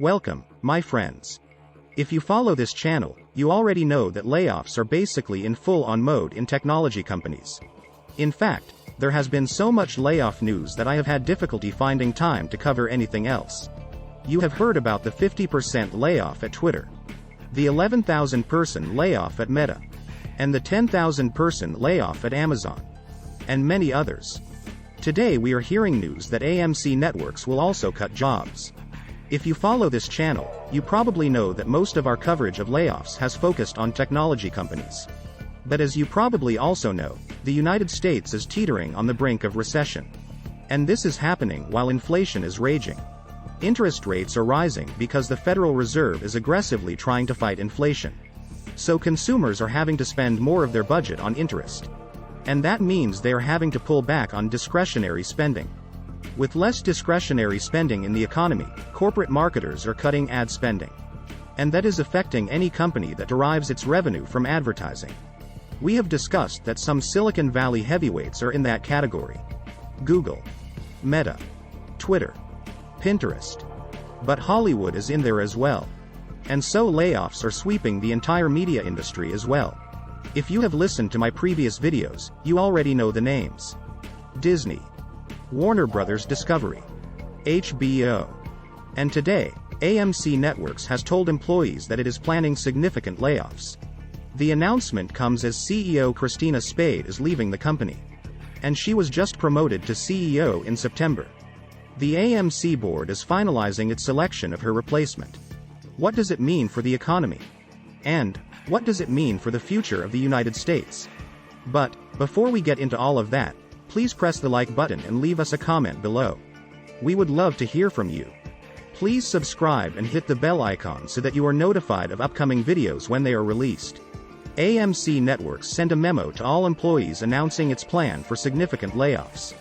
Welcome, my friends. If you follow this channel, you already know that layoffs are basically in full-on mode in technology companies. In fact, there has been so much layoff news that I have had difficulty finding time to cover anything else. You have heard about the 50% layoff at Twitter, the 11,000-person layoff at Meta, and the 10,000-person layoff at Amazon, and many others. Today we are hearing news that AMC Networks will also cut jobs. If you follow this channel, you probably know that most of our coverage of layoffs has focused on technology companies. But as you probably also know, the United States is teetering on the brink of recession. And this is happening while inflation is raging. Interest rates are rising because the Federal Reserve is aggressively trying to fight inflation. So consumers are having to spend more of their budget on interest. And that means they are having to pull back on discretionary spending. With less discretionary spending in the economy, corporate marketers are cutting ad spending. And that is affecting any company that derives its revenue from advertising. We have discussed that some Silicon Valley heavyweights are in that category. Google, Meta, Twitter, Pinterest. But Hollywood is in there as well. And so layoffs are sweeping the entire media industry as well. If you have listened to my previous videos, you already know the names. Disney, Warner Bros. Discovery, HBO. And today, AMC Networks has told employees that it is planning significant layoffs. The announcement comes as CEO Christina Spade is leaving the company. And she was just promoted to CEO in September. The AMC board is finalizing its selection of her replacement. What does it mean for the economy? And what does it mean for the future of the United States? But before we get into all of that, please press the like button and leave us a comment below. We would love to hear from you. Please subscribe and hit the bell icon so that you are notified of upcoming videos when they are released. AMC Networks sent a memo to all employees announcing its plan for significant layoffs.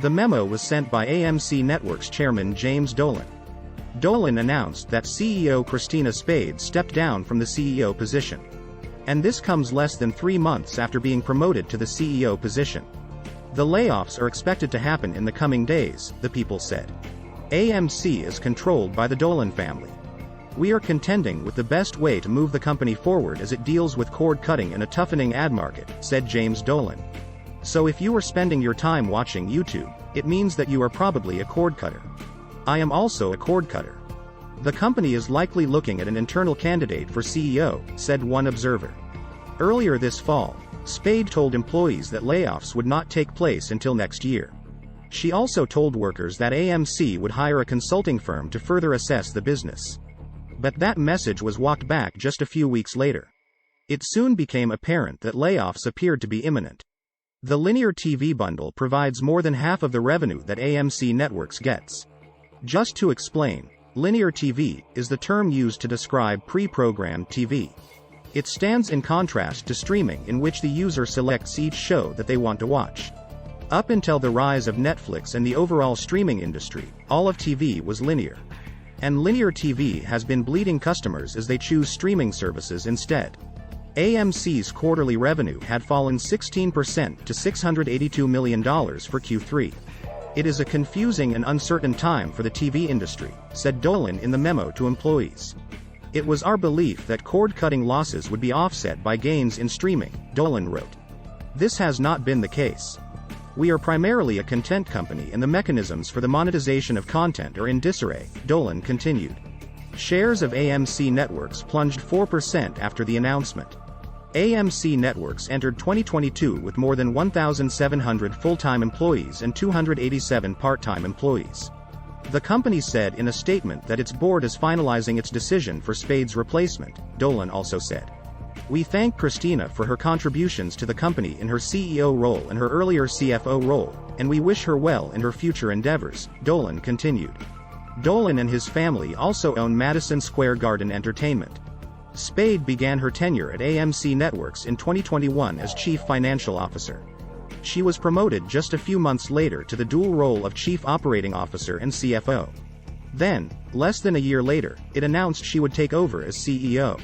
The memo was sent by AMC Networks chairman James Dolan. Dolan announced that CEO Christina Spade stepped down from the CEO position. And this comes less than 3 months after being promoted to the CEO position. The layoffs are expected to happen in the coming days, the people said. AMC is controlled by the Dolan family. We are contending with the best way to move the company forward as it deals with cord cutting in a toughening ad market, said James Dolan. So if you are spending your time watching YouTube, it means that you are probably a cord cutter. I am also a cord cutter. The company is likely looking at an internal candidate for CEO, said one observer. Earlier this fall, Spade told employees that layoffs would not take place until next year. She also told workers that AMC would hire a consulting firm to further assess the business. But that message was walked back just a few weeks later. It soon became apparent that layoffs appeared to be imminent. The linear TV bundle provides more than half of the revenue that AMC Networks gets. Just to explain, linear TV is the term used to describe pre-programmed TV. It stands in contrast to streaming, in which the user selects each show that they want to watch. Up until the rise of Netflix and the overall streaming industry, all of TV was linear. And linear TV has been bleeding customers as they choose streaming services instead. AMC's quarterly revenue had fallen 16% to $682 million for Q3. It is a confusing and uncertain time for the TV industry, said Dolan in the memo to employees. It was our belief that cord-cutting losses would be offset by gains in streaming, Dolan wrote. This has not been the case. We are primarily a content company and the mechanisms for the monetization of content are in disarray, Dolan continued. Shares of AMC Networks plunged 4% after the announcement. AMC Networks entered 2022 with more than 1,700 full-time employees and 287 part-time employees. The company said in a statement that its board is finalizing its decision for Spade's replacement, Dolan also said. We thank Christina for her contributions to the company in her CEO role and her earlier CFO role, and we wish her well in her future endeavors, Dolan continued. Dolan and his family also own Madison Square Garden Entertainment. Spade began her tenure at AMC Networks in 2021 as Chief Financial Officer. She was promoted just a few months later to the dual role of Chief Operating Officer and CFO. Then, less than a year later, it announced she would take over as CEO.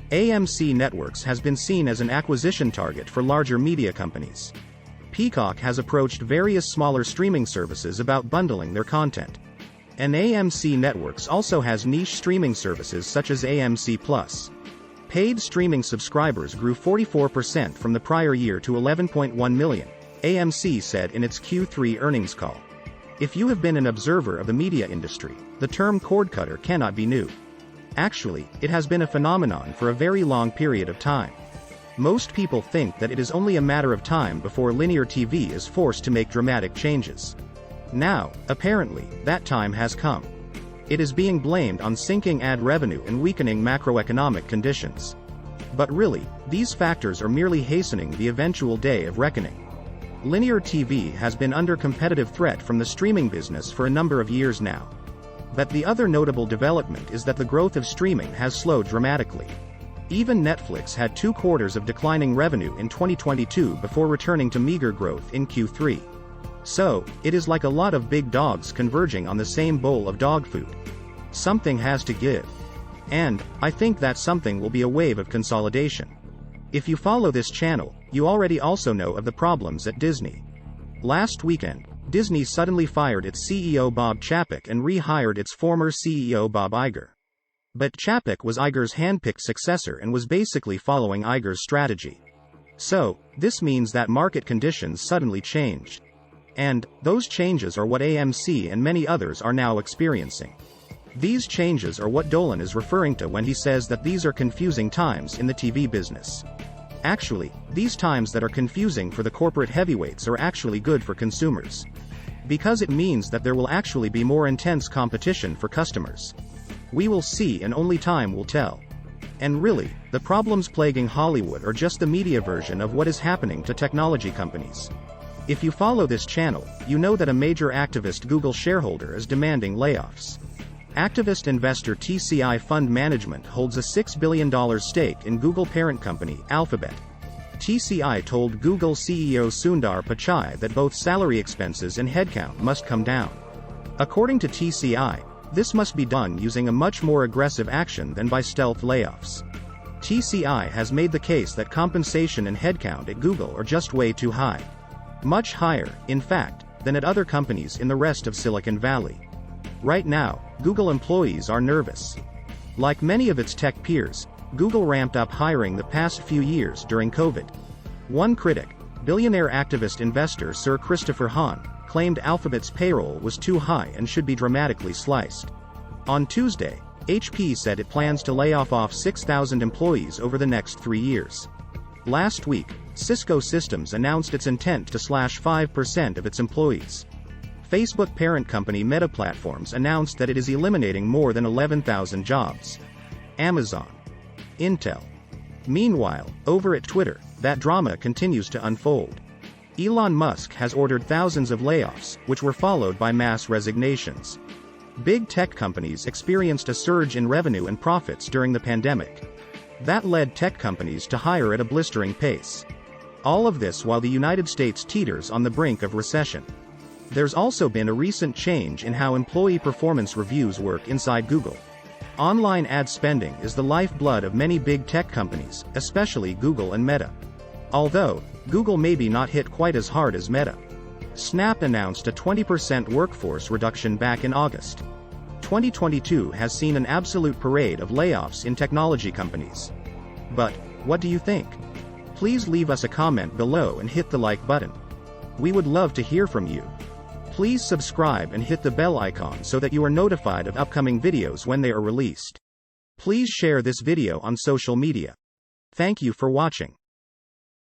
AMC Networks has been seen as an acquisition target for larger media companies. Peacock has approached various smaller streaming services about bundling their content. And AMC Networks also has niche streaming services such as AMC Plus. Paid streaming subscribers grew 44% from the prior year to 11.1 million, AMC said in its Q3 earnings call. If you have been an observer of the media industry, the term cord cutter cannot be new. Actually, it has been a phenomenon for a very long period of time. Most people think that it is only a matter of time before linear TV is forced to make dramatic changes. Now, apparently, that time has come. It is being blamed on sinking ad revenue and weakening macroeconomic conditions. But really, these factors are merely hastening the eventual day of reckoning. Linear TV has been under competitive threat from the streaming business for a number of years now. But the other notable development is that the growth of streaming has slowed dramatically. Even Netflix had 2 quarters of declining revenue in 2022 before returning to meager growth in Q3. So, it is like a lot of big dogs converging on the same bowl of dog food. Something has to give. And, I think that something will be a wave of consolidation. If you follow this channel, you already also know of the problems at Disney. Last weekend, Disney suddenly fired its CEO Bob Chapek and rehired its former CEO Bob Iger. But Chapek was Iger's handpicked successor and was basically following Iger's strategy. So, this means that market conditions suddenly changed. And, those changes are what AMC and many others are now experiencing. These changes are what Dolan is referring to when he says that these are confusing times in the TV business. Actually, these times that are confusing for the corporate heavyweights are actually good for consumers. Because it means that there will actually be more intense competition for customers. We will see, and only time will tell. And really, the problems plaguing Hollywood are just the media version of what is happening to technology companies. If you follow this channel, you know that a major activist Google shareholder is demanding layoffs. Activist investor TCI Fund Management holds a $6 billion stake in Google parent company, Alphabet. TCI told Google CEO Sundar Pichai that both salary expenses and headcount must come down. According to TCI, this must be done using a much more aggressive action than by stealth layoffs. TCI has made the case that compensation and headcount at Google are just way too high. Much higher, in fact, than at other companies in the rest of Silicon Valley. Right now, Google employees are nervous. Like many of its tech peers, Google ramped up hiring the past few years during COVID. One critic, billionaire activist investor Sir Christopher Hahn, claimed Alphabet's payroll was too high and should be dramatically sliced. On Tuesday, HP said it plans to lay off 6,000 employees over the next 3 years. Last week, Cisco Systems announced its intent to slash 5% of its employees. Facebook parent company Meta Platforms announced that it is eliminating more than 11,000 jobs. Amazon. Intel. Meanwhile, over at Twitter, that drama continues to unfold. Elon Musk has ordered thousands of layoffs, which were followed by mass resignations. Big tech companies experienced a surge in revenue and profits during the pandemic. That led tech companies to hire at a blistering pace. All of this while the United States teeters on the brink of recession. There's also been a recent change in how employee performance reviews work inside Google. Online ad spending is the lifeblood of many big tech companies, especially Google and Meta. Although, Google may be not hit quite as hard as Meta. Snap announced a 20% workforce reduction back in August. 2022 has seen an absolute parade of layoffs in technology companies. But, what do you think? Please leave us a comment below and hit the like button. We would love to hear from you. Please subscribe and hit the bell icon so that you are notified of upcoming videos when they are released. Please share this video on social media. Thank you for watching.